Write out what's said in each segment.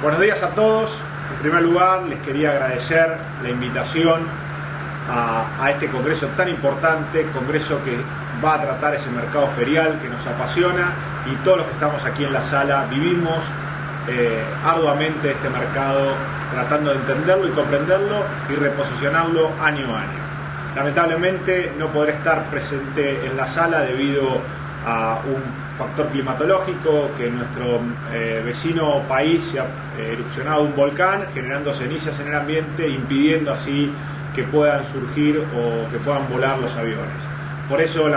Buenos días a todos. En primer lugar, les quería agradecer la invitación a este congreso tan importante, congreso que va a tratar ese mercado ferial que nos apasiona, y todos los que estamos aquí en la sala vivimos arduamente este mercado, tratando de entenderlo y comprenderlo y reposicionarlo año a año. Lamentablemente no podré estar presente en la sala debido a un factor climatológico, que en nuestro vecino país se ha erupcionado un volcán, generando cenizas en el ambiente, impidiendo así que puedan surgir o que puedan volar los aviones. Por eso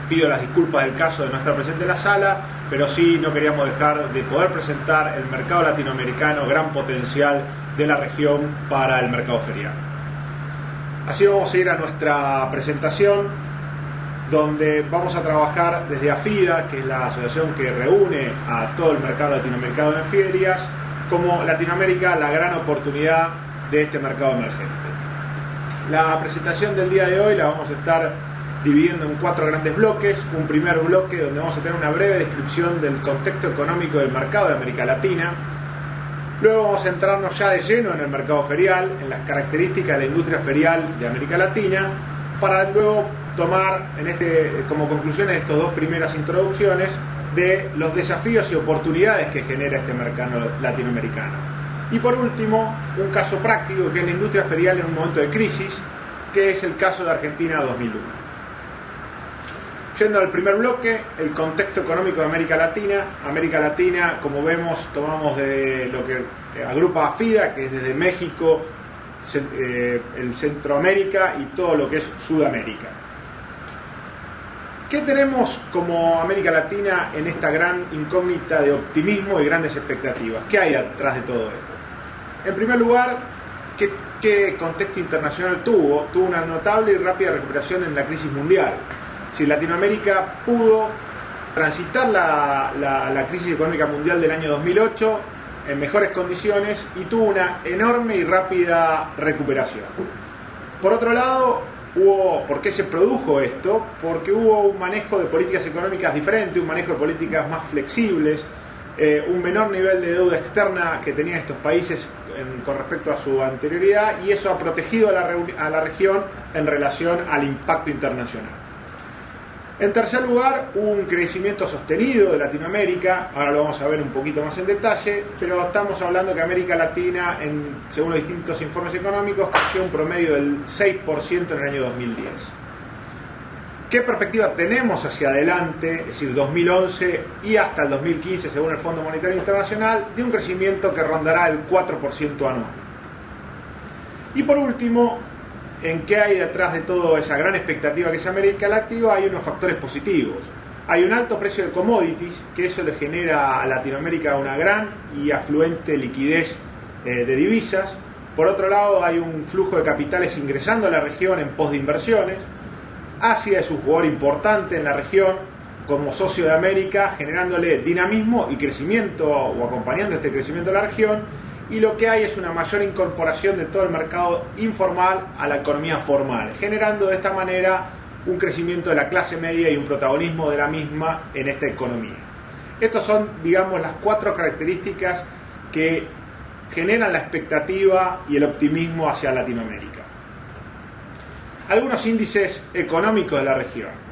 pido las disculpas del caso de no estar presente en la sala, pero sí no queríamos dejar de poder presentar el mercado latinoamericano, gran potencial de la región para el mercado ferial. Así vamos a ir a nuestra presentación, donde vamos a trabajar desde AFIDA, que es la asociación que reúne a todo el mercado latinoamericano en ferias, como Latinoamérica, la gran oportunidad de este mercado emergente. La presentación del día de hoy la vamos a estar dividiendo en 4 grandes bloques. Un primer bloque donde vamos a tener una breve descripción del contexto económico del mercado de América Latina. Luego vamos a entrarnos ya de lleno en el mercado ferial, en las características de la industria ferial de América Latina, para luego tomar como conclusiones de estas 2 primeras introducciones de los desafíos y oportunidades que genera este mercado latinoamericano. Y por último, un caso práctico que es la industria ferial en un momento de crisis, que es el caso de Argentina 2001. Yendo al primer bloque, el contexto económico de América Latina. América Latina, como vemos, tomamos de lo que agrupa AFIDA, que es desde México, el Centroamérica y todo lo que es Sudamérica. ¿Qué tenemos como América Latina en esta gran incógnita de optimismo y grandes expectativas? ¿Qué hay detrás de todo esto? En primer lugar, ¿qué contexto internacional tuvo? Tuvo una notable y rápida recuperación en la crisis mundial. Si Latinoamérica pudo transitar la crisis económica mundial del año 2008 en mejores condiciones y tuvo una enorme y rápida recuperación. Por otro lado, ¿por qué se produjo esto? Porque hubo un manejo de políticas económicas diferente, un manejo de políticas más flexibles, un menor nivel de deuda externa que tenían estos países con respecto a su anterioridad, y eso ha protegido a la región en relación al impacto internacional. En tercer lugar, hubo un crecimiento sostenido de Latinoamérica. Ahora lo vamos a ver un poquito más en detalle, pero estamos hablando que América Latina, según los distintos informes económicos, creció un promedio del 6% en el año 2010. ¿Qué perspectiva tenemos hacia adelante, es decir, 2011 y hasta el 2015, según el Fondo Monetario Internacional, de un crecimiento que rondará el 4% anual? Y por último, ¿en qué hay detrás de toda esa gran expectativa que es América Latina? Hay unos factores positivos. Hay un alto precio de commodities, que eso le genera a Latinoamérica una gran y afluente liquidez de divisas. Por otro lado, hay un flujo de capitales ingresando a la región en pos de inversiones. Asia es un jugador importante en la región como socio de América, generándole dinamismo y crecimiento, o acompañando este crecimiento de la región. Y lo que hay es una mayor incorporación de todo el mercado informal a la economía formal, generando de esta manera un crecimiento de la clase media y un protagonismo de la misma en esta economía. Estas son, digamos, las 4 características que generan la expectativa y el optimismo hacia Latinoamérica. Algunos índices económicos de la región.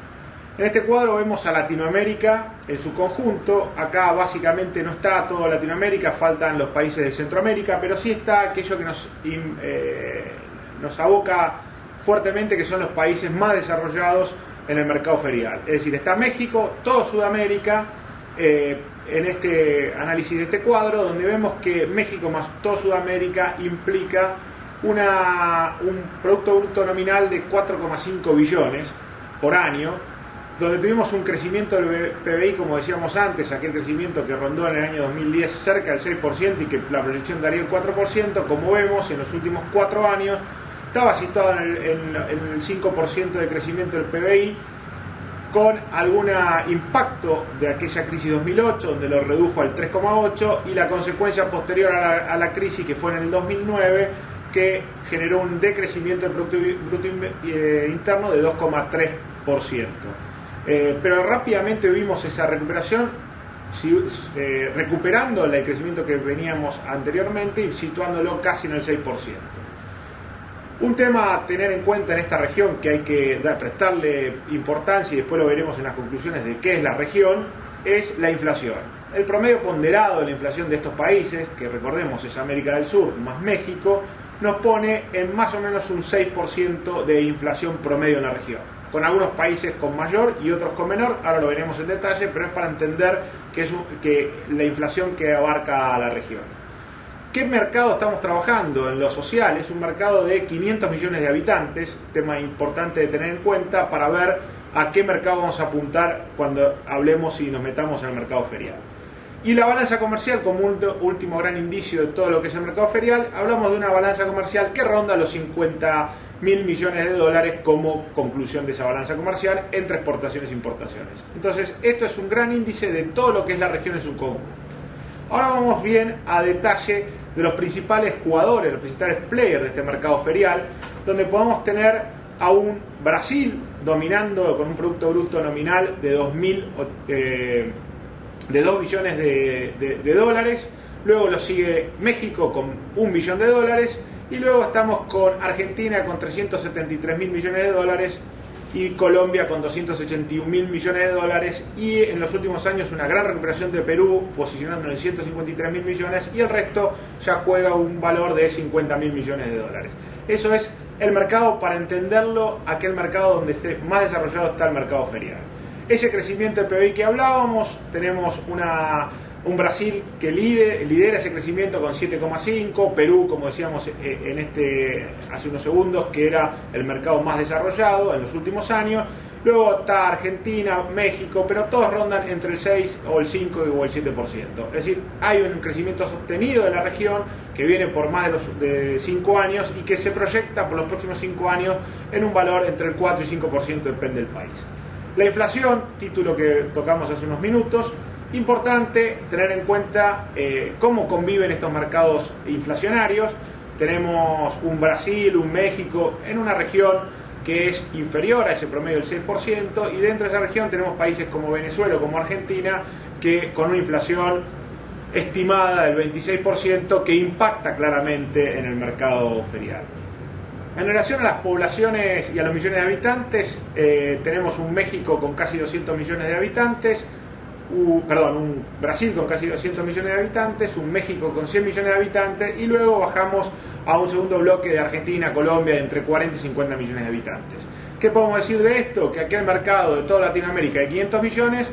En este cuadro vemos a Latinoamérica en su conjunto. Acá básicamente no está toda Latinoamérica, faltan los países de Centroamérica, pero sí está aquello que nos aboca fuertemente, que son los países más desarrollados en el mercado ferial. Es decir, está México, todo Sudamérica, en este análisis de este cuadro, donde vemos que México más todo Sudamérica implica un Producto Bruto Nominal de 4,5 billones por año, donde tuvimos un crecimiento del PBI, como decíamos antes, aquel crecimiento que rondó en el año 2010 cerca del 6% y que la proyección daría el 4%, como vemos en los últimos 4 años, estaba situado en el 5% de crecimiento del PBI, con algún impacto de aquella crisis 2008, donde lo redujo al 3,8%, y la consecuencia posterior a la crisis, que fue en el 2009, que generó un decrecimiento del Producto Interno de 2,3%. Pero rápidamente vimos esa recuperación recuperando el crecimiento que veníamos anteriormente y situándolo casi en el 6%. Un tema a tener en cuenta en esta región que hay que prestarle importancia, y después lo veremos en las conclusiones de qué es la región, es la inflación. El promedio ponderado de la inflación de estos países, que recordemos es América del Sur más México, nos pone en más o menos un 6% de inflación promedio en la región, con algunos países con mayor y otros con menor. Ahora lo veremos en detalle, pero es para entender que la inflación que abarca a la región. ¿Qué mercado estamos trabajando? En lo social es un mercado de 500 millones de habitantes, tema importante de tener en cuenta para ver a qué mercado vamos a apuntar cuando hablemos y nos metamos en el mercado ferial. Y la balanza comercial como un último gran indicio de todo lo que es el mercado ferial, hablamos de una balanza comercial que ronda los 50.000 millones de dólares como conclusión de esa balanza comercial entre exportaciones e importaciones. Entonces, esto es un gran índice de todo lo que es la región en su conjunto. Ahora vamos bien a detalle de los principales jugadores, los principales players de este mercado ferial, donde podemos tener a un Brasil dominando con un Producto Bruto Nominal de 2 billones de dólares, luego lo sigue México con 1 billón de dólares, y luego estamos con Argentina con 373.000 millones de dólares y Colombia con 281.000 millones de dólares, y en los últimos años una gran recuperación de Perú posicionando en 153.000 millones, y el resto ya juega un valor de 50.000 millones de dólares. Eso es el mercado, para entenderlo, aquel mercado donde esté más desarrollado está el mercado ferial. Ese crecimiento del PBI que hablábamos, tenemos un Brasil que lidera ese crecimiento con 7,5, Perú, como decíamos hace unos segundos, que era el mercado más desarrollado en los últimos años. Luego está Argentina, México, pero todos rondan entre el 6 o el 5 o el 7%. Es decir, hay un crecimiento sostenido de la región que viene por más de 5 años y que se proyecta por los próximos 5 años en un valor entre el 4 y 5%, depende del país. La inflación, título que tocamos hace unos minutos, importante tener en cuenta cómo conviven estos mercados inflacionarios. Tenemos un Brasil, un México en una región que es inferior a ese promedio del 6%, y dentro de esa región tenemos países como Venezuela o como Argentina que con una inflación estimada del 26% que impacta claramente en el mercado ferial. En relación a las poblaciones y a los millones de habitantes, tenemos un México con casi 200 millones de habitantes, un Brasil con casi 200 millones de habitantes, un México con 100 millones de habitantes, y luego bajamos a un segundo bloque de Argentina, Colombia, de entre 40 y 50 millones de habitantes. ¿Qué podemos decir de esto? Que aquel mercado de toda Latinoamérica de 500 millones,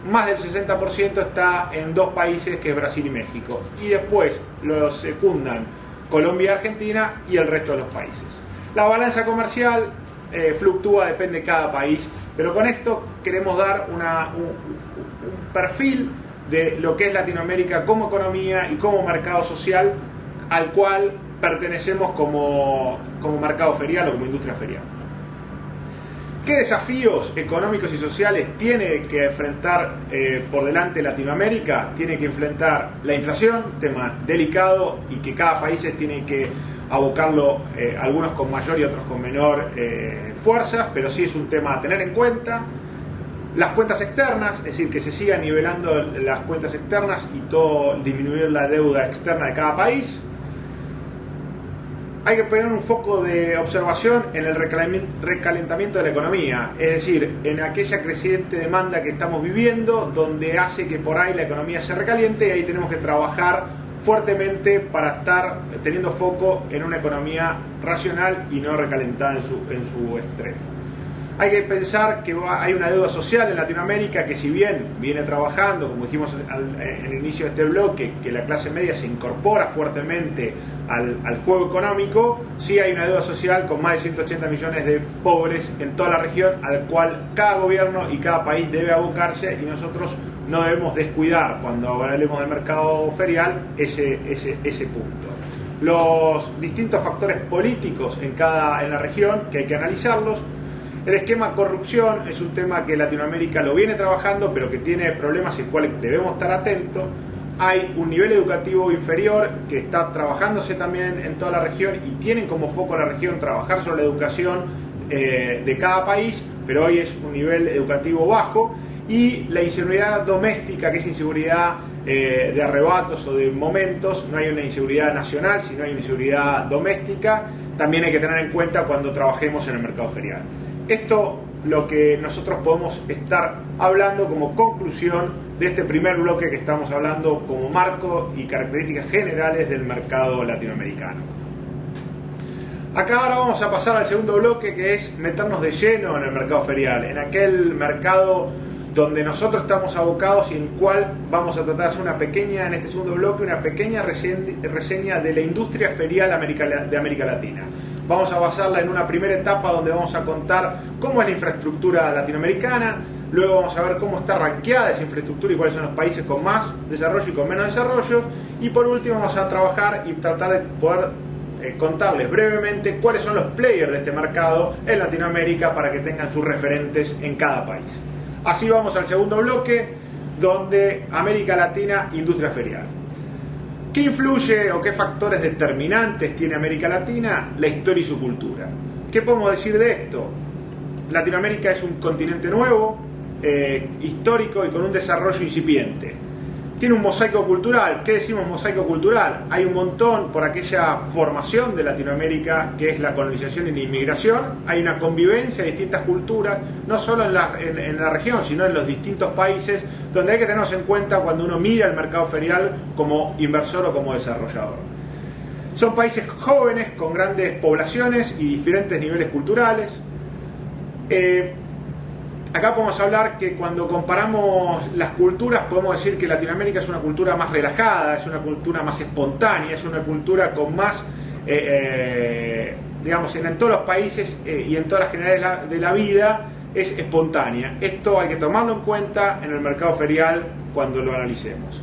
más del 60% está en dos países, que es Brasil y México, y después los secundan Colombia y Argentina y el resto de los países. La balanza comercial fluctúa, depende de cada país, pero con esto queremos dar un perfil de lo que es Latinoamérica como economía y como mercado social al cual pertenecemos como mercado ferial o como industria ferial. ¿Qué desafíos económicos y sociales tiene que enfrentar por delante Latinoamérica? Tiene que enfrentar la inflación, tema delicado y que cada país tiene que abocarlo, algunos con mayor y otros con menor fuerza, pero sí es un tema a tener en cuenta. Las cuentas externas, es decir, que se sigan nivelando las cuentas externas y disminuir la deuda externa de cada país. Hay que poner un foco de observación en el recalentamiento de la economía, es decir, en aquella creciente demanda que estamos viviendo, donde hace que por ahí la economía se recaliente, y ahí tenemos que trabajar fuertemente para estar teniendo foco en una economía racional y no recalentada en su extremo. Hay que pensar que hay una deuda social en Latinoamérica que, si bien viene trabajando, como dijimos en el inicio de este bloque, que la clase media se incorpora fuertemente al juego económico, sí hay una deuda social con más de 180 millones de pobres en toda la región, al cual cada gobierno y cada país debe abocarse, y nosotros no debemos descuidar, cuando hablemos del mercado ferial, ese punto. Los distintos factores políticos en la región, que hay que analizarlos. El esquema corrupción es un tema que Latinoamérica lo viene trabajando, pero que tiene problemas en los cuales debemos estar atentos. Hay un nivel educativo inferior que está trabajándose también en toda la región, y tienen como foco la región trabajar sobre la educación de cada país, pero hoy es un nivel educativo bajo. y la inseguridad doméstica, que es inseguridad de arrebatos o de momentos. No hay una inseguridad nacional, sino hay una inseguridad doméstica. También hay que tener en cuenta cuando trabajemos en el mercado ferial. Esto lo que nosotros podemos estar hablando como conclusión de este primer bloque que estamos hablando como marco y características generales del mercado latinoamericano. Acá ahora vamos a pasar al segundo bloque, que es meternos de lleno en el mercado ferial, en aquel mercado donde nosotros estamos abocados y en el cual vamos a tratar de hacer una pequeña, en este segundo bloque, una pequeña reseña de la industria ferial de América Latina. Vamos a basarla en una primera etapa donde vamos a contar cómo es la infraestructura latinoamericana, luego vamos a ver cómo está rankeada esa infraestructura y cuáles son los países con más desarrollo y con menos desarrollo, y por último vamos a trabajar y tratar de poder contarles brevemente cuáles son los players de este mercado en Latinoamérica para que tengan sus referentes en cada país. Así vamos al segundo bloque, donde América Latina, industria ferial. ¿Qué influye o qué factores determinantes tiene América Latina? La historia y su cultura. ¿Qué podemos decir de esto? Latinoamérica es un continente nuevo, histórico y con un desarrollo incipiente. Tiene un mosaico cultural. ¿Qué decimos mosaico cultural? Hay un montón por aquella formación de Latinoamérica que es la colonización y la inmigración. Hay una convivencia de distintas culturas, no solo en la región, sino en los distintos países, donde hay que tenernos en cuenta cuando uno mira el mercado ferial como inversor o como desarrollador. Son países jóvenes con grandes poblaciones y diferentes niveles culturales. Acá podemos hablar que cuando comparamos las culturas podemos decir que Latinoamérica es una cultura más relajada, es una cultura más espontánea, es una cultura con más, digamos, en todos los países y en todas las generalidades de la vida es espontánea. Esto hay que tomarlo en cuenta en el mercado ferial cuando lo analicemos.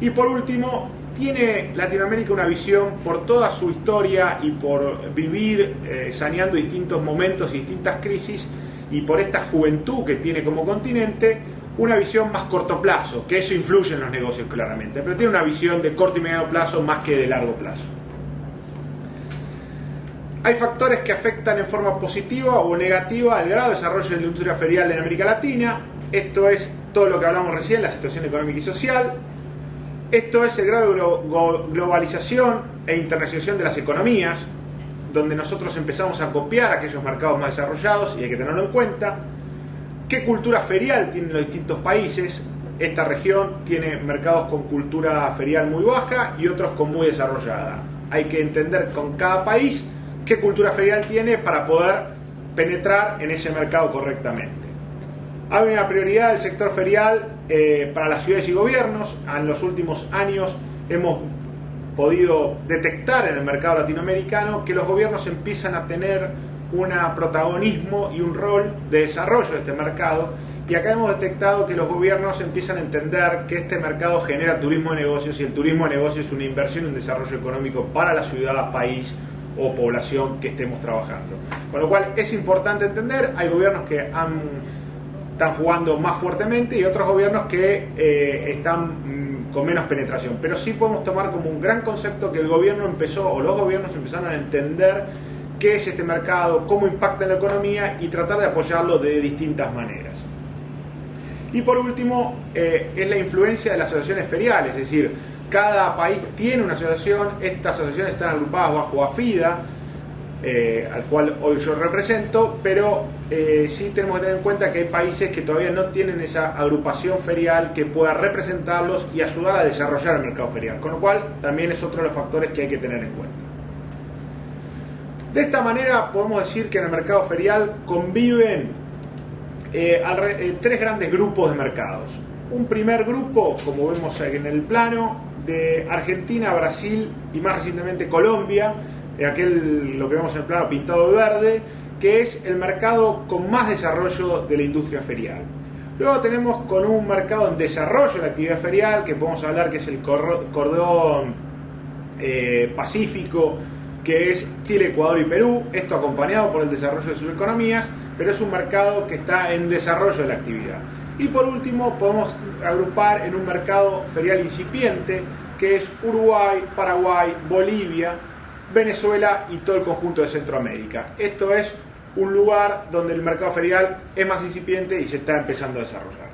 Y por último, tiene Latinoamérica una visión por toda su historia y por vivir saneando distintos momentos y distintas crisis, y por esta juventud que tiene como continente, una visión más corto plazo, que eso influye en los negocios claramente, pero tiene una visión de corto y mediano plazo más que de largo plazo. Hay factores que afectan en forma positiva o negativa el grado de desarrollo de la industria ferial en América Latina. Esto es todo lo que hablamos recién, la situación económica y social. Esto es el grado de globalización e internacionalización de las economías, donde nosotros empezamos a copiar aquellos mercados más desarrollados y hay que tenerlo en cuenta. ¿Qué cultura ferial tienen los distintos países? Esta región tiene mercados con cultura ferial muy baja y otros con muy desarrollada. Hay que entender con cada país qué cultura ferial tiene para poder penetrar en ese mercado correctamente. Hay una prioridad del sector ferial para las ciudades y gobiernos. En los últimos años hemos podido detectar en el mercado latinoamericano que los gobiernos empiezan a tener un protagonismo y un rol de desarrollo de este mercado, y acá hemos detectado que los gobiernos empiezan a entender que este mercado genera turismo de negocios y el turismo de negocios es una inversión y un desarrollo económico para la ciudad, país o población que estemos trabajando. Con lo cual es importante entender, hay gobiernos que están jugando más fuertemente y otros gobiernos que están con menos penetración, pero sí podemos tomar como un gran concepto que el gobierno empezó, o los gobiernos empezaron a entender qué es este mercado, cómo impacta en la economía y tratar de apoyarlo de distintas maneras. Y por último, es la influencia de las asociaciones feriales, es decir, cada país tiene una asociación, estas asociaciones están agrupadas bajo AFIDA, al cual hoy yo represento, pero sí tenemos que tener en cuenta que hay países que todavía no tienen esa agrupación ferial que pueda representarlos y ayudar a desarrollar el mercado ferial, con lo cual también es otro de los factores que hay que tener en cuenta. De esta manera podemos decir que en el mercado ferial conviven tres grandes grupos de mercados. Un primer grupo, como vemos en el plano, de Argentina, Brasil y más recientemente Colombia, lo que vemos en el plano pintado de verde, que es el mercado con más desarrollo de la industria ferial. Luego tenemos con un mercado en desarrollo de la actividad ferial, que podemos hablar que es el cordón pacífico, que es Chile, Ecuador y Perú, esto acompañado por el desarrollo de sus economías, pero es un mercado que está en desarrollo de la actividad. Y por último podemos agrupar en un mercado ferial incipiente, que es Uruguay, Paraguay, Bolivia, Venezuela y todo el conjunto de Centroamérica. Esto es un lugar donde el mercado ferial es más incipiente y se está empezando a desarrollar.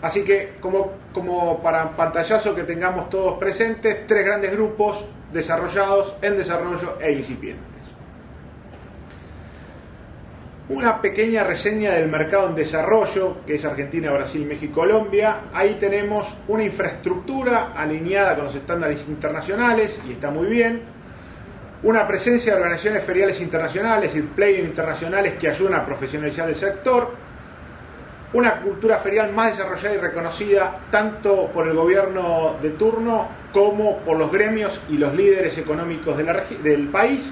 Así que como para pantallazo que tengamos todos presentes, 3 grandes grupos desarrollados, en desarrollo e incipientes. Una pequeña reseña del mercado en desarrollo, que es Argentina, Brasil, México, Colombia. Ahí tenemos una infraestructura alineada con los estándares internacionales, y está muy bien. Una presencia de organizaciones feriales internacionales y players internacionales que ayudan a profesionalizar el sector. Una cultura ferial más desarrollada y reconocida tanto por el gobierno de turno como por los gremios y los líderes económicos del país.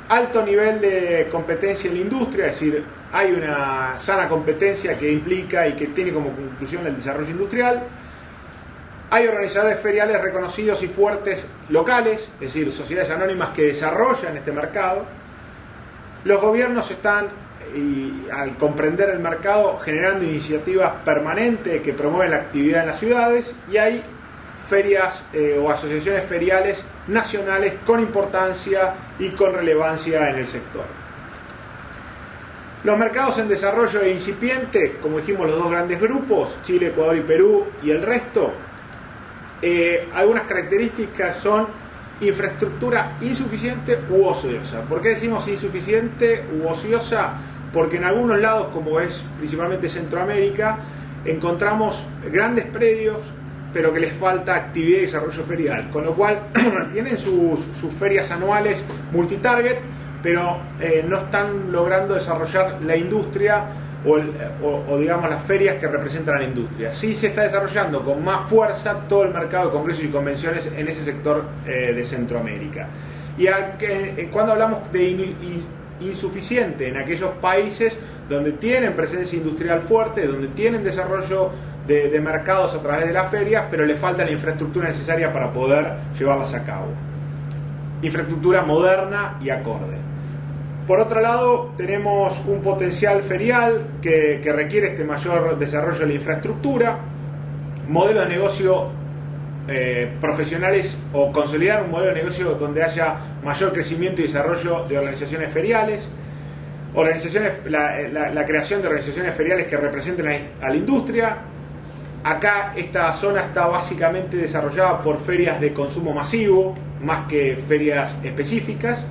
Alto nivel de competencia en la industria, es decir, hay una sana competencia que implica y que tiene como conclusión el desarrollo industrial. Hay organizadores feriales reconocidos y fuertes locales, es decir, sociedades anónimas que desarrollan este mercado. Los gobiernos están, al comprender el mercado, generando iniciativas permanentes que promueven la actividad en las ciudades, y hay ferias o asociaciones feriales nacionales con importancia y con relevancia en el sector. Los mercados en desarrollo e incipiente, como dijimos, los 2 grandes grupos, Chile, Ecuador y Perú, y el resto, algunas características son infraestructura insuficiente u ociosa. ¿Por qué decimos insuficiente u ociosa? Porque en algunos lados, como es principalmente Centroamérica, encontramos grandes predios, pero que les falta actividad y desarrollo ferial, con lo cual tienen sus ferias anuales multitarget, pero no están logrando desarrollar la industria o digamos las ferias que representan a la industria. Sí se está desarrollando con más fuerza todo el mercado de congresos y convenciones en ese sector de Centroamérica. Y cuando hablamos de insuficiente, en aquellos países donde tienen presencia industrial fuerte, donde tienen desarrollo de mercados a través de las ferias, pero le falta la infraestructura necesaria para poder llevarlas a cabo. Infraestructura moderna y acorde. Por otro lado, tenemos un potencial ferial que requiere este mayor desarrollo de la infraestructura, modelo de negocio profesionales, o consolidar un modelo de negocio donde haya mayor crecimiento y desarrollo de organizaciones feriales, la creación de organizaciones feriales que representen a la industria. Acá esta zona está básicamente desarrollada por ferias de consumo masivo, más que ferias específicas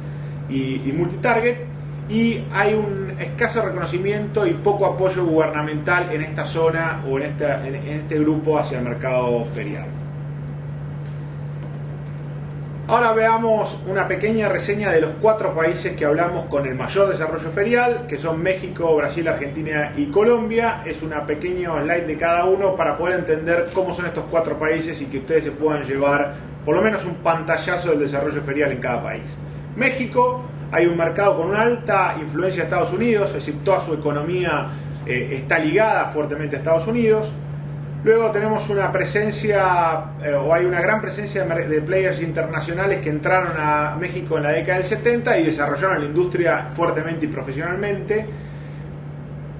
y multitarget, y hay un escaso reconocimiento y poco apoyo gubernamental en esta zona o en este grupo hacia el mercado ferial. Ahora veamos una pequeña reseña de los 4 países que hablamos con el mayor desarrollo ferial, que son México, Brasil, Argentina y Colombia. Es una pequeña slide de cada uno para poder entender cómo son estos 4 países y que ustedes se puedan llevar por lo menos un pantallazo del desarrollo ferial en cada país. México, hay un mercado con una alta influencia de Estados Unidos, es decir, toda su economía está ligada fuertemente a Estados Unidos. Luego tenemos una presencia, o hay una gran presencia de players internacionales que entraron a México en la década del 70 y desarrollaron la industria fuertemente y profesionalmente.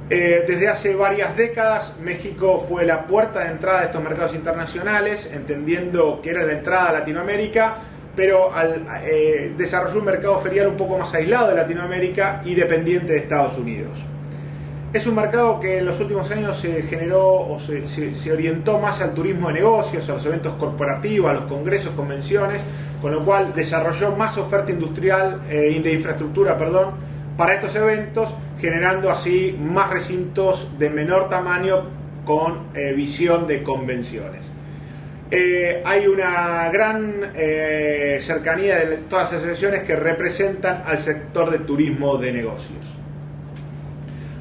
Desde hace varias décadas, México fue la puerta de entrada de estos mercados internacionales, entendiendo que era la entrada a Latinoamérica, pero desarrolló un mercado ferial un poco más aislado de Latinoamérica y dependiente de Estados Unidos. Es un mercado que en los últimos años se generó o se orientó más al turismo de negocios, a los eventos corporativos, a los congresos, convenciones, con lo cual desarrolló más oferta industrial, de infraestructura, para estos eventos, generando así más recintos de menor tamaño con visión de convenciones. Hay una gran cercanía de todas las asociaciones que representan al sector de turismo de negocios.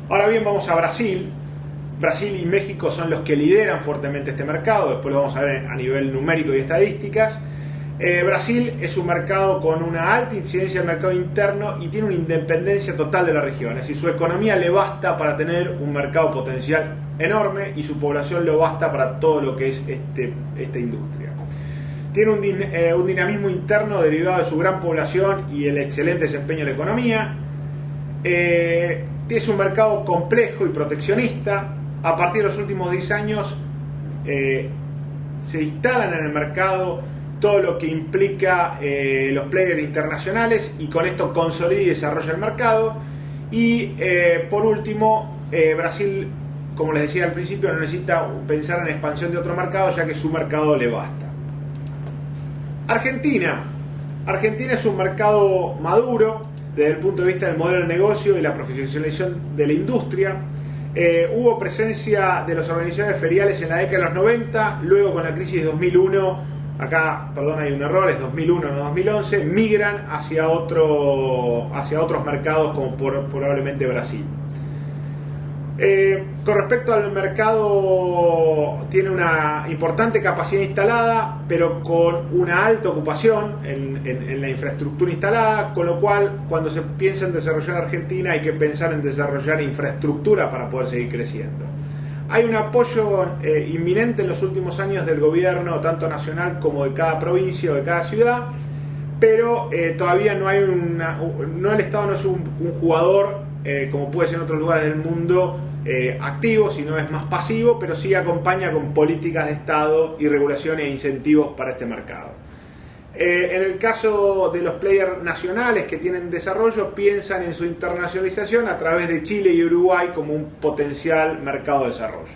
Ahora bien, vamos a Brasil. Brasil y México son los que lideran fuertemente este mercado, después lo vamos a ver a nivel numérico y estadísticas. Brasil es un mercado con una alta incidencia del mercado interno y tiene una independencia total de la región, es decir, su economía le basta para tener un mercado potencial enorme y su población lo basta para todo lo que es esta industria. Tiene un dinamismo interno derivado de su gran población y el excelente desempeño de la economía. Es un mercado complejo y proteccionista. A partir de los últimos 10 años se instalan en el mercado todo lo que implica los players internacionales y con esto consolida y desarrolla el mercado. Y por último, Brasil como les decía al principio, no necesita pensar en expansión de otro mercado, ya que su mercado le basta. Argentina es un mercado maduro desde el punto de vista del modelo de negocio y la profesionalización de la industria. Hubo presencia de las organizaciones feriales en la década de los 90, luego con la crisis de 2001, acá, perdón, hay un error, es 2001, no 2011, migran hacia otros mercados como probablemente Brasil. Con respecto al mercado, tiene una importante capacidad instalada, pero con una alta ocupación en la infraestructura instalada, con lo cual cuando se piensa en desarrollar Argentina hay que pensar en desarrollar infraestructura para poder seguir creciendo. Hay un apoyo inminente en los últimos años del gobierno, tanto nacional como de cada provincia o de cada ciudad, pero todavía no hay el Estado no es un jugador como puede ser en otros lugares del mundo activo, sino es más pasivo, pero sí acompaña con políticas de Estado y regulaciones e incentivos para este mercado. En el caso de los players nacionales que tienen desarrollo, piensan en su internacionalización a través de Chile y Uruguay como un potencial mercado de desarrollo.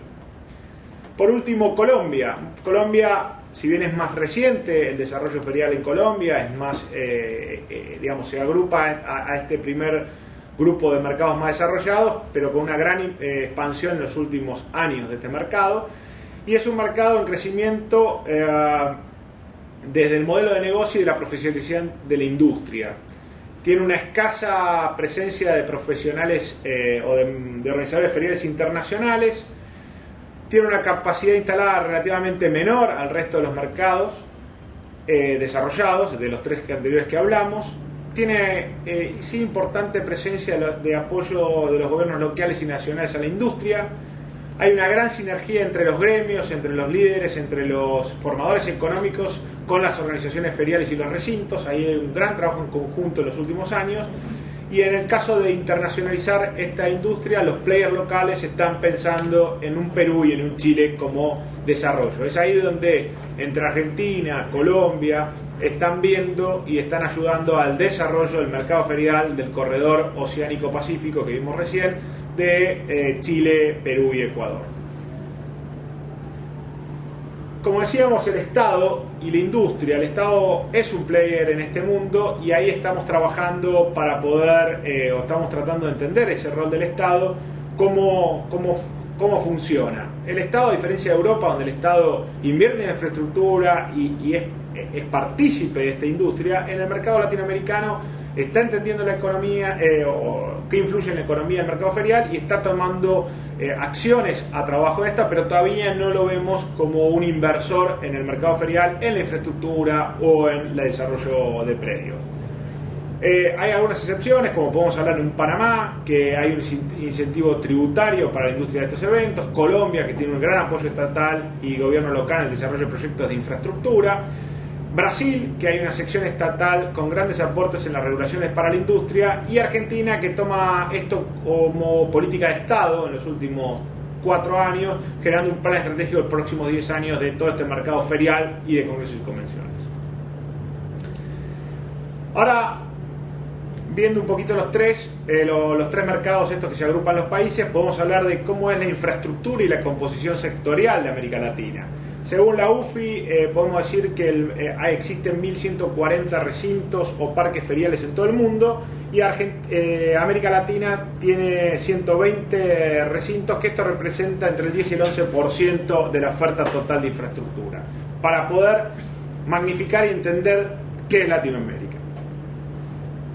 Por último, Colombia. Colombia, si bien es más reciente el desarrollo ferial en Colombia, es más, se agrupa a este primer grupo de mercados más desarrollados, pero con una gran expansión en los últimos años de este mercado, y es un mercado en crecimiento desde el modelo de negocio y de la profesionalización de la industria. Tiene una escasa presencia de profesionales o de organizadores feriales internacionales, tiene una capacidad instalada relativamente menor al resto de los mercados desarrollados, de los tres anteriores que hablamos. Tiene sí importante presencia de apoyo de los gobiernos locales y nacionales a la industria. Hay una gran sinergia entre los gremios, entre los líderes, entre los formadores económicos con las organizaciones feriales y los recintos. Ahí hay un gran trabajo en conjunto en los últimos años. Y en el caso de internacionalizar esta industria, los players locales están pensando en un Perú y en un Chile como desarrollo. Es ahí donde entre Argentina, Colombia, están viendo y están ayudando al desarrollo del mercado ferial del corredor oceánico-pacífico que vimos recién de Chile, Perú y Ecuador. Como decíamos, el Estado y la industria, el Estado es un player en este mundo y ahí estamos trabajando para poder, o estamos tratando de entender ese rol del Estado, cómo funciona. El Estado, a diferencia de Europa, donde el Estado invierte en infraestructura y es partícipe de esta industria, en el mercado latinoamericano está entendiendo la economía, o qué influye en la economía del mercado ferial y está tomando acciones a trabajo de esta, pero todavía no lo vemos como un inversor en el mercado ferial, en la infraestructura o en el desarrollo de predios. Hay algunas excepciones, como podemos hablar en Panamá, que hay un incentivo tributario para la industria de estos eventos, Colombia, que tiene un gran apoyo estatal y gobierno local en el desarrollo de proyectos de infraestructura, Brasil, que hay una sección estatal con grandes aportes en las regulaciones para la industria, y Argentina, que toma esto como política de Estado en los últimos 4 años, generando un plan estratégico de los próximos 10 años de todo este mercado ferial y de congresos y convenciones. Ahora, viendo un poquito los tres mercados estos que se agrupan los países, podemos hablar de cómo es la infraestructura y la composición sectorial de América Latina. Según la UFI, podemos decir que existen 1.140 recintos o parques feriales en todo el mundo y América Latina tiene 120 recintos, que esto representa entre el 10 y el 11% de la oferta total de infraestructura, para poder magnificar y entender qué es Latinoamérica.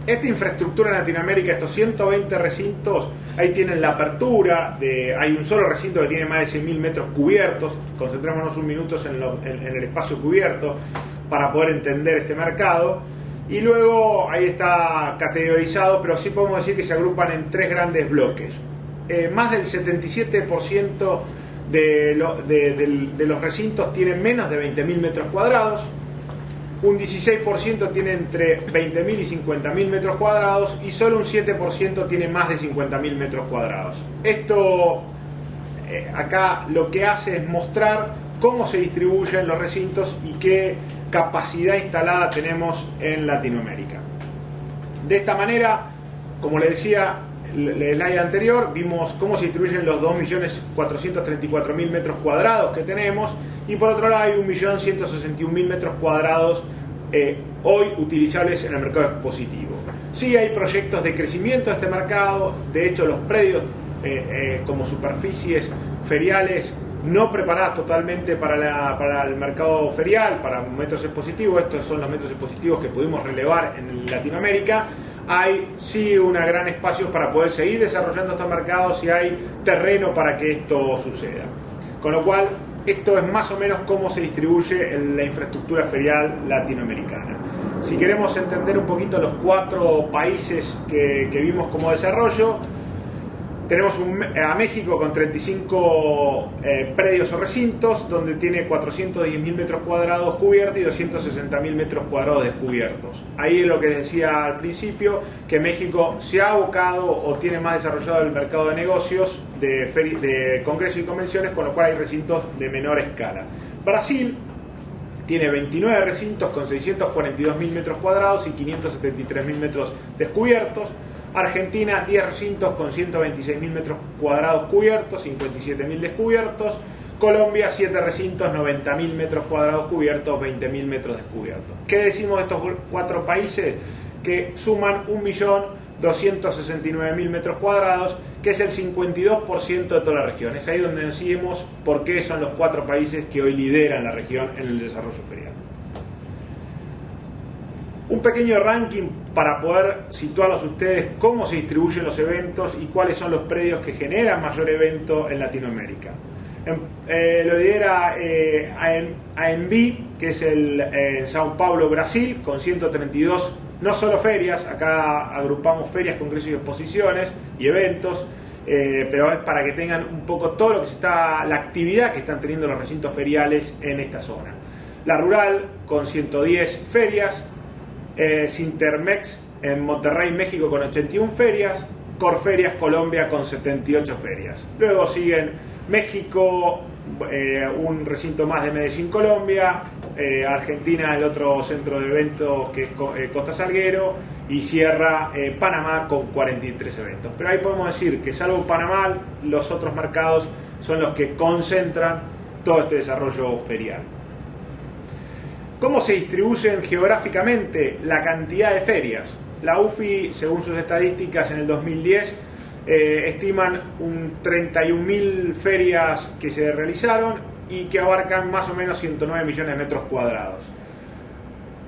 Esta infraestructura en Latinoamérica, estos 120 recintos, ahí tienen la apertura, hay un solo recinto que tiene más de 100.000 metros cubiertos, concentrémonos un minuto en el espacio cubierto para poder entender este mercado, y luego ahí está categorizado, pero sí podemos decir que se agrupan en 3 grandes bloques. Más del 77% de los recintos tienen menos de 20.000 metros cuadrados, un 16% tiene entre 20.000 y 50.000 metros cuadrados y solo un 7% tiene más de 50.000 metros cuadrados. Esto acá lo que hace es mostrar cómo se distribuyen los recintos y qué capacidad instalada tenemos en Latinoamérica. De esta manera, como les decía, el slide anterior vimos cómo se distribuyen los 2.434.000 metros cuadrados que tenemos, y por otro lado hay 1.161.000 metros cuadrados hoy utilizables en el mercado expositivo. Sí hay proyectos de crecimiento de este mercado. De hecho, los predios como superficies feriales no preparadas totalmente para el mercado ferial, para metros expositivos, estos son los metros expositivos que pudimos relevar en Latinoamérica. Hay sí un gran espacio para poder seguir desarrollando estos mercados y hay terreno para que esto suceda. Con lo cual, esto es más o menos cómo se distribuye la infraestructura ferial latinoamericana. Si queremos entender un poquito los 4 países que vimos como desarrollo, tenemos a México con 35 predios o recintos, donde tiene 410.000 metros cuadrados cubiertos y 260.000 metros cuadrados descubiertos. Ahí es lo que les decía al principio, que México se ha abocado o tiene más desarrollado el mercado de negocios, de congresos y convenciones, con lo cual hay recintos de menor escala. Brasil tiene 29 recintos con 642.000 metros cuadrados y 573.000 metros descubiertos. Argentina, 10 recintos con 126.000 metros cuadrados cubiertos, 57.000 descubiertos. Colombia, 7 recintos, 90.000 metros cuadrados cubiertos, 20.000 metros descubiertos. ¿Qué decimos de estos 4 países? Que suman 1.269.000 metros cuadrados, que es el 52% de toda la región. Es ahí donde decimos por qué son los 4 países que hoy lideran la región en el desarrollo ferial. Un pequeño ranking para poder situarlos ustedes cómo se distribuyen los eventos y cuáles son los predios que generan mayor evento en Latinoamérica. Lo lidera AMB, que es en Sao Paulo, Brasil, con 132, no solo ferias, acá agrupamos ferias, congresos y exposiciones y eventos, pero es para que tengan un poco todo lo que la actividad que están teniendo los recintos feriales en esta zona. La Rural, con 110 ferias, Sintermex en Monterrey, México, con 81 ferias, Corferias Colombia con 78 ferias. Luego siguen México, un recinto más de Medellín, Colombia, Argentina, el otro centro de eventos que es Costa Salguero, y cierra Panamá con 43 eventos. Pero ahí podemos decir que salvo Panamá, los otros mercados son los que concentran todo este desarrollo ferial. ¿Cómo se distribuyen geográficamente la cantidad de ferias? La UFI, según sus estadísticas en el 2010, estiman 31.000 ferias que se realizaron y que abarcan más o menos 109 millones de metros cuadrados.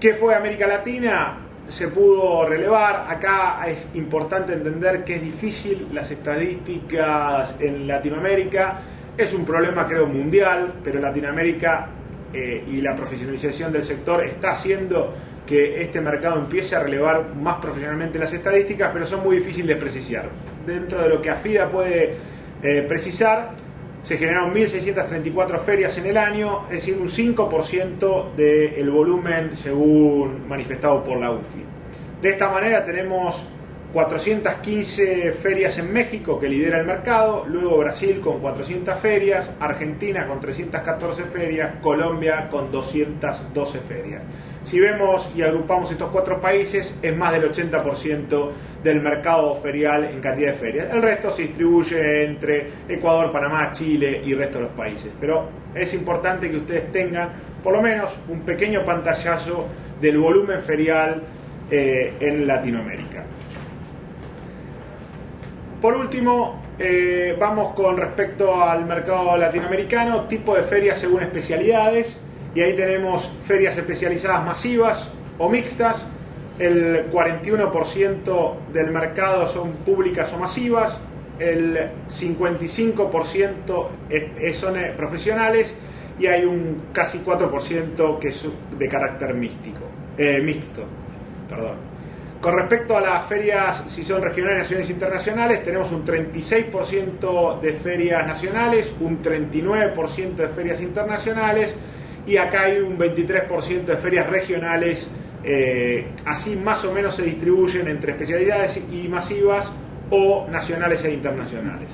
¿Qué fue América Latina? Se pudo relevar. Acá es importante entender que es difícil las estadísticas en Latinoamérica. Es un problema, creo, mundial, pero Latinoamérica y la profesionalización del sector está haciendo que este mercado empiece a relevar más profesionalmente las estadísticas, pero son muy difíciles de precisar. Dentro de lo que AFIDA puede precisar, se generaron 1.634 ferias en el año, es decir, un 5% del volumen según manifestado por la UFI. De esta manera tenemos 415 ferias en México, que lidera el mercado, luego Brasil con 400 ferias, Argentina con 314 ferias, Colombia con 212 ferias. Si vemos y agrupamos estos 4 países, es más del 80% del mercado ferial en cantidad de ferias. El resto se distribuye entre Ecuador, Panamá, Chile y el resto de los países. Pero es importante que ustedes tengan por lo menos un pequeño pantallazo del volumen ferial en Latinoamérica. Por último, vamos con respecto al mercado latinoamericano, tipo de ferias según especialidades, y ahí tenemos ferias especializadas masivas o mixtas. El 41% del mercado son públicas o masivas, el 55% son profesionales y hay un casi 4% que es de carácter mixto. Con respecto a las ferias, si son regionales, nacionales e internacionales, tenemos un 36% de ferias nacionales, un 39% de ferias internacionales y acá hay un 23% de ferias regionales. Así más o menos se distribuyen entre especialidades y masivas o nacionales e internacionales.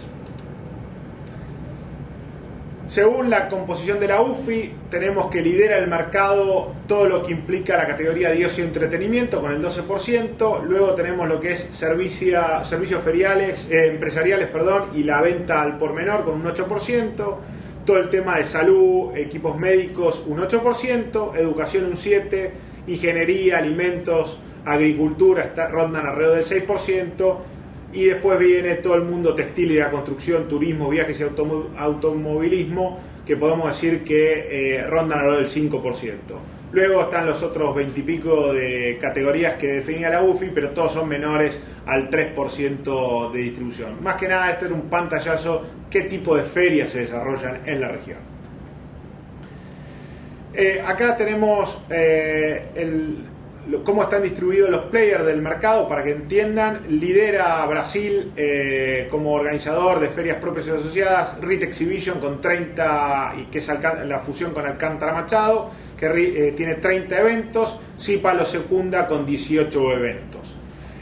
Según la composición de la UFI, tenemos que lidera el mercado todo lo que implica la categoría de ocio y entretenimiento con el 12%, luego tenemos lo que es servicios feriales, empresariales y la venta al por menor con un 8%, todo el tema de salud, equipos médicos un 8%, educación un 7%, ingeniería, alimentos, agricultura rondan alrededor del 6%, y después viene todo el mundo textil y la construcción, turismo, viajes y automovilismo, que podemos decir que rondan alrededor del 5%. Luego están los otros 20 y pico de categorías que definía la UFI, pero todos son menores al 3% de distribución. Más que nada, esto era un pantallazo qué tipo de ferias se desarrollan en la región. Acá tenemos cómo están distribuidos los players del mercado para que entiendan. Lidera Brasil como organizador de ferias propias y asociadas, RIT Exhibition con 30, y que es la fusión con Alcántara Machado, que tiene 30 eventos. SIPA lo secunda con 18 eventos.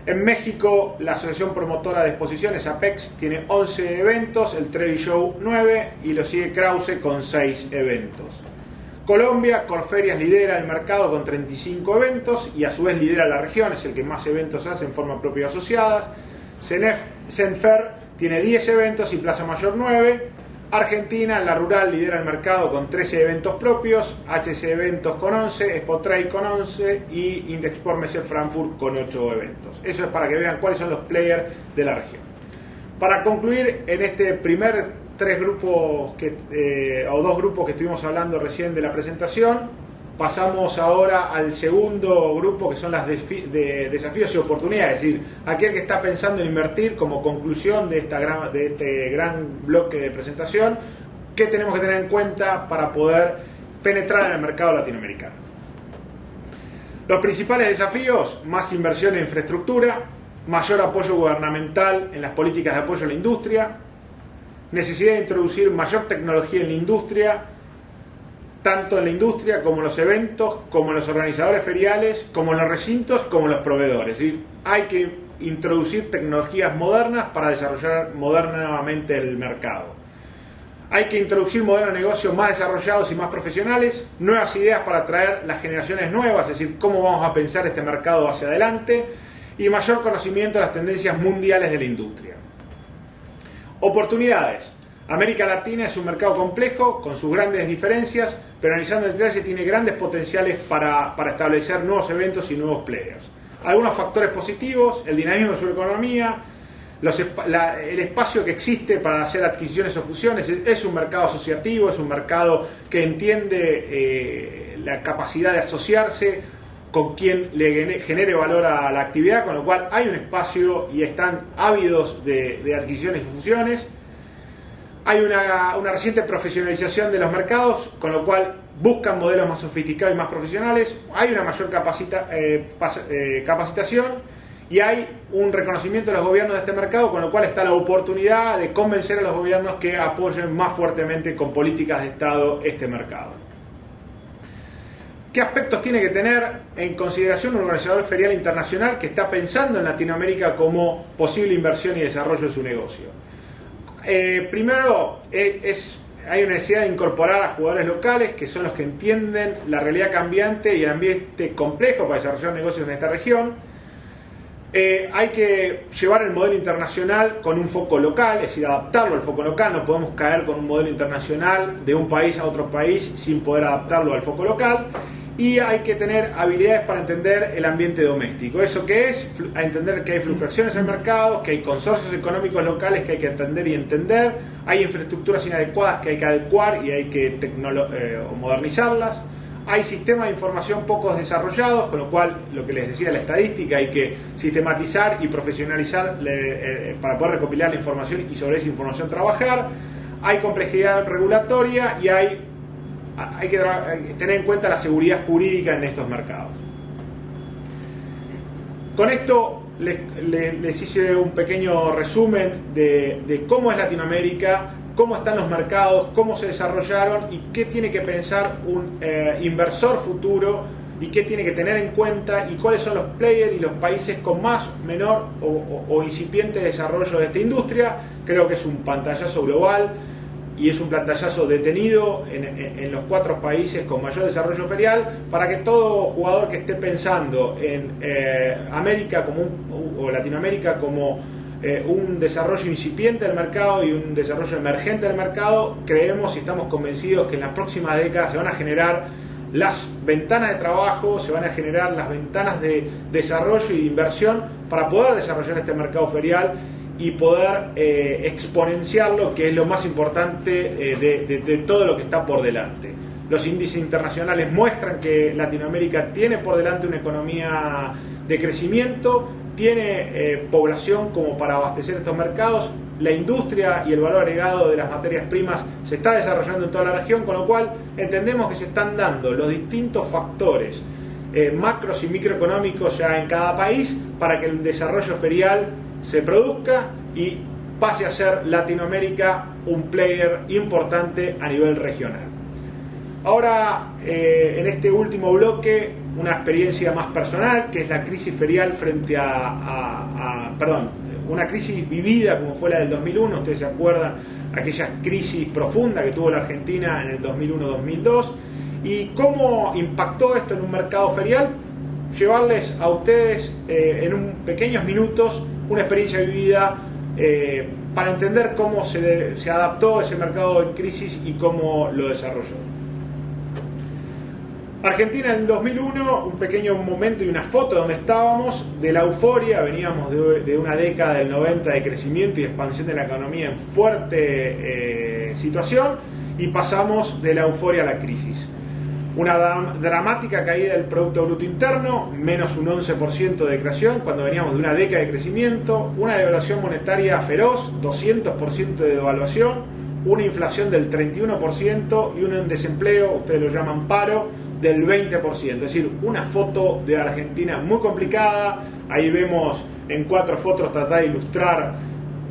En México, la Asociación Promotora de Exposiciones, APEX, tiene 11 eventos, el Trevi Show 9 y lo sigue Krause con 6 eventos. Colombia, Corferias lidera el mercado con 35 eventos y a su vez lidera la región, es el que más eventos hace en forma propia y asociadas. Senfer tiene 10 eventos y Plaza Mayor 9. Argentina, la rural, lidera el mercado con 13 eventos propios, HC Eventos con 11, Expotrade con 11 y Indexport Messe Frankfurt con 8 eventos. Eso es para que vean cuáles son los players de la región. Para concluir, en este primer dos grupos que estuvimos hablando recién de la presentación, pasamos ahora al segundo grupo, que son las desafíos y oportunidades, es decir, aquel que está pensando en invertir como conclusión de este gran bloque de presentación, qué tenemos que tener en cuenta para poder penetrar en el mercado latinoamericano. Los principales desafíos: más inversión en infraestructura, mayor apoyo gubernamental en las políticas de apoyo a la industria, necesidad de introducir mayor tecnología en la industria, tanto en la industria como en los eventos, como en los organizadores feriales, como en los recintos, como en los proveedores. Es decir, hay que introducir tecnologías modernas para desarrollar modernamente el mercado. Hay que introducir modelos de negocio más desarrollados y más profesionales, nuevas ideas para atraer las generaciones nuevas, es decir, cómo vamos a pensar este mercado hacia adelante, y mayor conocimiento de las tendencias mundiales de la industria. Oportunidades. América Latina es un mercado complejo, con sus grandes diferencias, pero analizando el detalle tiene grandes potenciales para establecer nuevos eventos y nuevos players. Algunos factores positivos: el dinamismo de su economía, el espacio que existe para hacer adquisiciones o fusiones, es un mercado asociativo, es un mercado que entiende la capacidad de asociarse con quien le genere valor a la actividad, con lo cual hay un espacio y están ávidos de adquisiciones y fusiones. Hay una reciente profesionalización de los mercados, con lo cual buscan modelos más sofisticados y más profesionales. Hay una mayor capacitación y hay un reconocimiento de los gobiernos de este mercado, con lo cual está la oportunidad de convencer a los gobiernos que apoyen más fuertemente con políticas de Estado este mercado. ¿Qué aspectos tiene que tener en consideración un organizador ferial internacional que está pensando en Latinoamérica como posible inversión y desarrollo de su negocio? Primero, hay una necesidad de incorporar a jugadores locales, que son los que entienden la realidad cambiante y el ambiente complejo para desarrollar negocios en esta región. Hay que llevar el modelo internacional con un foco local, es decir, adaptarlo al foco local. No podemos caer con un modelo internacional de un país a otro país sin poder adaptarlo al foco local. Y hay que tener habilidades para entender el ambiente doméstico. ¿Eso qué es? A entender que hay fluctuaciones en el mercado, que hay consorcios económicos locales que hay que entender y entender, hay infraestructuras inadecuadas que hay que adecuar y hay que modernizarlas. Hay sistemas de información pocos desarrollados, con lo cual, lo que les decía, la estadística, hay que sistematizar y profesionalizar para poder recopilar la información y sobre esa información trabajar. Hay complejidad regulatoria y hay que tener en cuenta la seguridad jurídica en estos mercados. Con esto les hice un pequeño resumen de cómo es Latinoamérica, cómo están los mercados, cómo se desarrollaron y qué tiene que pensar un inversor futuro y qué tiene que tener en cuenta y cuáles son los players y los países con más, menor o incipiente desarrollo de esta industria. Creo que es un pantallazo global y es un pantallazo detenido en los 4 países con mayor desarrollo ferial, para que todo jugador que esté pensando en América o Latinoamérica como un desarrollo incipiente del mercado y un desarrollo emergente del mercado, creemos y estamos convencidos que en las próximas décadas se van a generar las ventanas de trabajo, se van a generar las ventanas de desarrollo y de inversión para poder desarrollar este mercado ferial y poder exponenciarlo, que es lo más importante de todo lo que está por delante. Los índices internacionales muestran que Latinoamérica tiene por delante una economía de crecimiento, tiene población como para abastecer estos mercados, la industria y el valor agregado de las materias primas se está desarrollando en toda la región, con lo cual entendemos que se están dando los distintos factores macros y microeconómicos ya en cada país para que el desarrollo ferial se produzca y pase a ser Latinoamérica un player importante a nivel regional. Ahora, en este último bloque, una experiencia más personal, que es la crisis ferial frente una crisis vivida como fue la del 2001. Ustedes se acuerdan aquella crisis profunda que tuvo la Argentina en el 2001-2002 y cómo impactó esto en un mercado ferial. Llevarles a ustedes en pequeños minutos una experiencia vivida para entender cómo se adaptó ese mercado en crisis y cómo lo desarrolló. Argentina en el 2001, un pequeño momento y una foto donde estábamos, de la euforia, veníamos de una década del 90 de crecimiento y expansión de la economía en fuerte situación, y pasamos de la euforia a la crisis. Una dramática caída del Producto Bruto Interno, menos un 11% de creación cuando veníamos de una década de crecimiento, una devaluación monetaria feroz, 200% de devaluación, una inflación del 31% y un desempleo, ustedes lo llaman paro, del 20%, es decir, una foto de Argentina muy complicada. Ahí vemos en 4 fotos tratar de ilustrar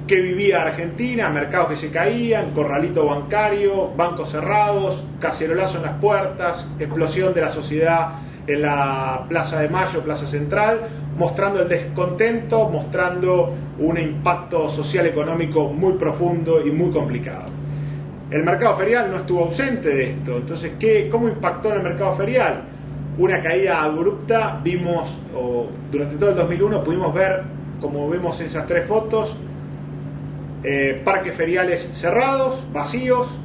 qué vivía Argentina: mercados que se caían, corralito bancario, bancos cerrados, cacerolazo en las puertas, explosión de la sociedad en la Plaza de Mayo, Plaza Central, mostrando el descontento, mostrando un impacto social económico muy profundo y muy complicado. El mercado ferial no estuvo ausente de esto. Entonces, ¿cómo impactó en el mercado ferial? Una caída abrupta. Durante todo el 2001 pudimos ver, como vemos en esas 3 fotos, parques feriales cerrados, vacíos,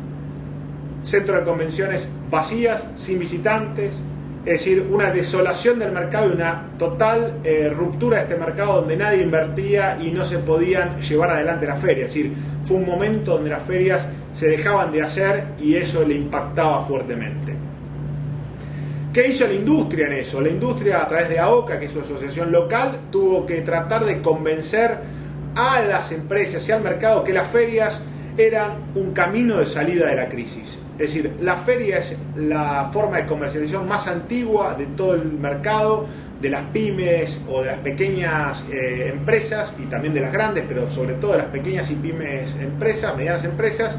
centros de convenciones vacías, sin visitantes. Es decir, una desolación del mercado y una total ruptura de este mercado donde nadie invertía y no se podían llevar adelante las ferias. Es decir, fue un momento donde las ferias se dejaban de hacer y eso le impactaba fuertemente. ¿Qué hizo la industria en eso? La industria, a través de AOCA, que es su asociación local, tuvo que tratar de convencer a las empresas y al mercado que las ferias eran un camino de salida de la crisis. Es decir, la feria es la forma de comercialización más antigua de todo el mercado, de las pymes o de las pequeñas empresas, y también de las grandes, pero sobre todo de las pequeñas y pymes empresas, medianas empresas.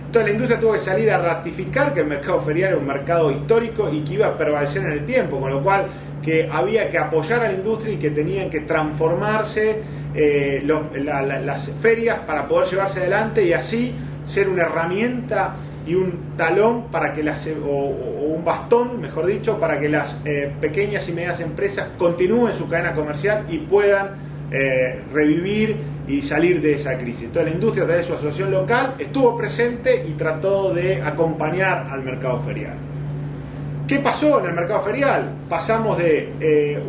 Entonces la industria tuvo que salir a ratificar que el mercado ferial era un mercado histórico y que iba a prevalecer en el tiempo, con lo cual que había que apoyar a la industria y que tenían que transformarse las ferias para poder llevarse adelante y así ser una herramienta y un talón para que o un bastón, mejor dicho, para que las pequeñas y medianas empresas continúen su cadena comercial y puedan revivir y salir de esa crisis. Entonces la industria, a través de su asociación local, estuvo presente y trató de acompañar al mercado ferial. ¿Qué pasó en el mercado ferial? Pasamos de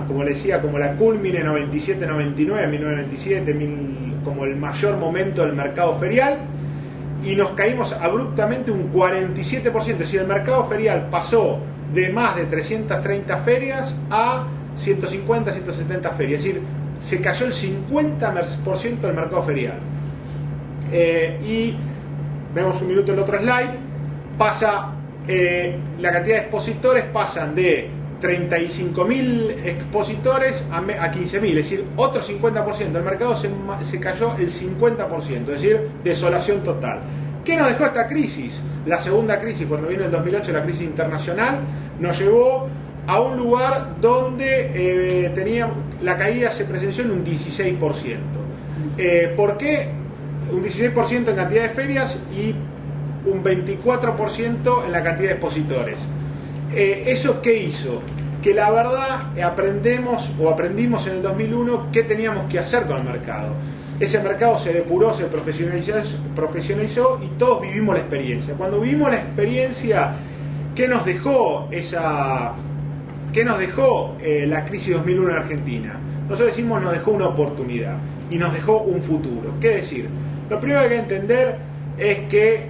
como les decía, como la culmine 97-99, 1997, como el mayor momento del mercado ferial, y nos caímos abruptamente un 47%. Es decir, el mercado ferial pasó de más de 330 ferias a 150, 170 ferias. Es decir, se cayó el 50% del mercado ferial. Y vemos un minuto el otro slide. La cantidad de expositores pasan de 35.000 expositores a 15.000, es decir, otro 50% del mercado se cayó el 50%, es decir, desolación total. ¿Qué nos dejó esta crisis? La segunda crisis, cuando vino el 2008, la crisis internacional, nos llevó a un lugar donde la caída se presenció en un 16%. ¿Por qué? un 16% en cantidad de ferias y un 24% en la cantidad de expositores. ¿Eso qué hizo? Que la verdad aprendimos en el 2001 qué teníamos que hacer con el mercado. Ese mercado se depuró, se profesionalizó y todos vivimos la experiencia. Cuando vivimos la experiencia, ¿qué nos dejó la crisis 2001 en Argentina? Nosotros decimos nos dejó una oportunidad y nos dejó un futuro. ¿Qué decir? Lo primero que hay que entender es que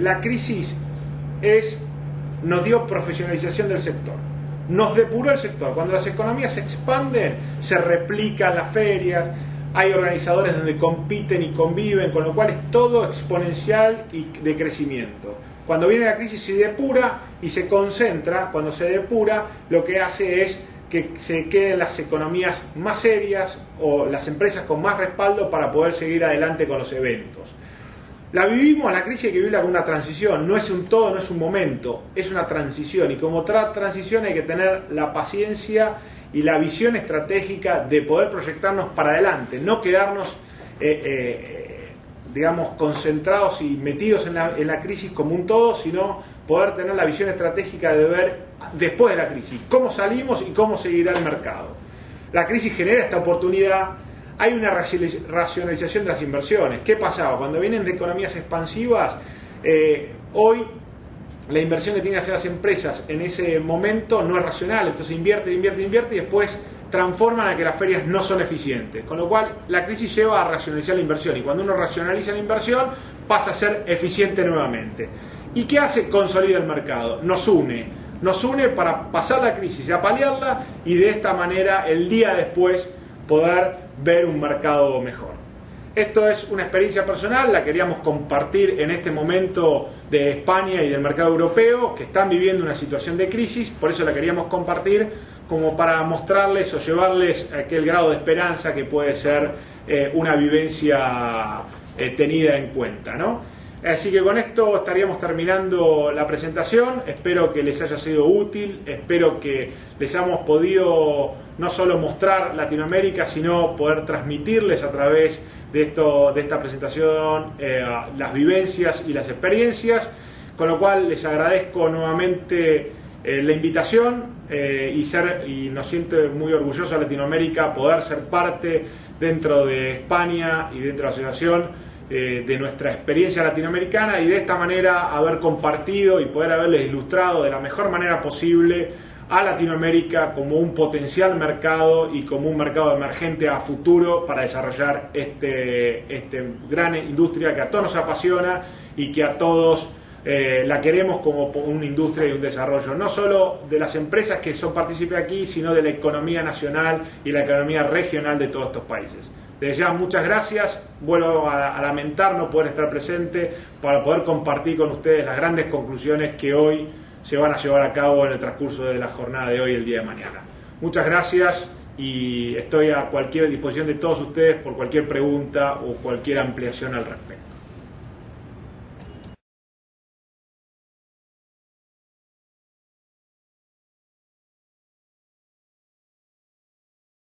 la crisis nos dio profesionalización del sector, nos depuró el sector. Cuando las economías se expanden, se replican las ferias, hay organizadores donde compiten y conviven, con lo cual es todo exponencial y de crecimiento. Cuando viene la crisis se depura y se concentra. Cuando se depura, lo que hace es que se queden las economías más serias o las empresas con más respaldo para poder seguir adelante con los eventos. La crisis hay que vivirla con una transición, no es un todo, no es un momento, es una transición, y como transición hay que tener la paciencia y la visión estratégica de poder proyectarnos para adelante, no quedarnos concentrados y metidos en la crisis como un todo, sino poder tener la visión estratégica de ver después de la crisis cómo salimos y cómo seguirá el mercado. La crisis genera esta oportunidad. Hay una racionalización de las inversiones. ¿Qué pasaba? Cuando vienen de economías expansivas, hoy la inversión que tienen que hacer las empresas en ese momento no es racional, entonces invierte y después transforman a que las ferias no son eficientes, con lo cual la crisis lleva a racionalizar la inversión, y cuando uno racionaliza la inversión pasa a ser eficiente nuevamente. ¿Y qué hace? Consolida el mercado, nos une para pasar la crisis y a paliarla, y de esta manera el día después poder ver un mercado mejor. Esto es una experiencia personal, la queríamos compartir en este momento de España y del mercado europeo, que están viviendo una situación de crisis, por eso la queríamos compartir, como para mostrarles o llevarles aquel grado de esperanza que puede ser una vivencia tenida en cuenta, ¿no? Así que con esto estaríamos terminando la presentación. Espero que les haya sido útil, espero que les hayamos podido no solo mostrar Latinoamérica, sino poder transmitirles a través de esta presentación las vivencias y las experiencias, con lo cual les agradezco nuevamente la invitación y nos siento muy orgulloso a Latinoamérica poder ser parte dentro de España y dentro de la asociación de nuestra experiencia latinoamericana, y de esta manera haber compartido y poder haberles ilustrado de la mejor manera posible a Latinoamérica como un potencial mercado y como un mercado emergente a futuro para desarrollar este gran industria que a todos nos apasiona y que a todos la queremos como una industria y un desarrollo, no solo de las empresas que son partícipes aquí, sino de la economía nacional y la economía regional de todos estos países. Desde ya, muchas gracias. Vuelvo a lamentar no poder estar presente para poder compartir con ustedes las grandes conclusiones que hoy se van a llevar a cabo en el transcurso de la jornada de hoy y el día de mañana. Muchas gracias y estoy a cualquier disposición de todos ustedes por cualquier pregunta o cualquier ampliación al respecto.